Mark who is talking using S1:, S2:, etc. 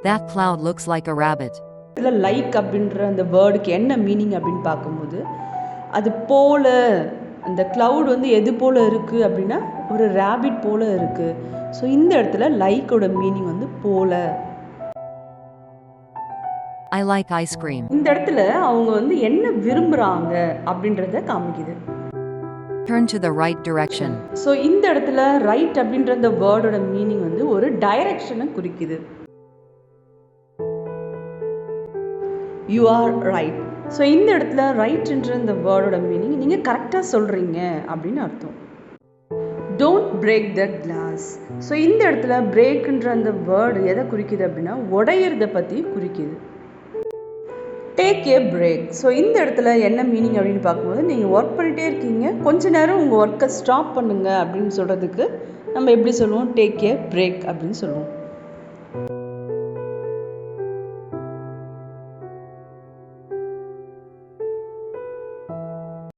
S1: That cloud looks like a rabbit.
S2: இதில் like அப்படின்ற அந்த வேர்டுக்கு என்ன மீனிங் அப்படின்னு பார்க்கும்போது அது போல அந்த க்ளவுட் வந்து எது போல் இருக்குது அப்படின்னா ஒரு ரேபிட் போல் இருக்குது. ஸோ இந்த இடத்துல லைக்கோட மீனிங் வந்து போல.
S1: I like ice cream.
S2: இந்த இடத்துல அவங்க வந்து என்ன விரும்புகிறாங்க அப்படின்றத காமிக்குது.
S1: Turn to the right direction.
S2: So இந்த இடத்துல ரைட் அப்படின்ற அந்த வேர்டோட மீனிங் வந்து ஒரு டைரக்ஷனை குறிக்குது. You are right. ஸோ இந்த இடத்துல ரைட்ன்ற இந்த வேர்டோட மீனிங் நீங்கள் கரெக்டாக சொல்கிறீங்க அப்படின்னு அர்த்தம். Don't break the class. So இந்த இடத்துல பிரேக்குன்ற அந்த வேர்டு எதை குறிக்குது அப்படின்னா உடையிறத பற்றி குறிக்குது. Take a break. ஸோ இந்த இடத்துல என்ன மீனிங் அப்படின்னு பார்க்கும்போது நீங்கள் ஒர்க் பண்ணிகிட்டே இருக்கீங்க, கொஞ்ச நேரம் உங்கள் ஒர்க்கை ஸ்டாப் பண்ணுங்கள் அப்படின்னு சொல்கிறதுக்கு நம்ம எப்படி சொல்லுவோம், டேக் ஏ பிரேக் அப்படின்னு சொல்லுவோம்.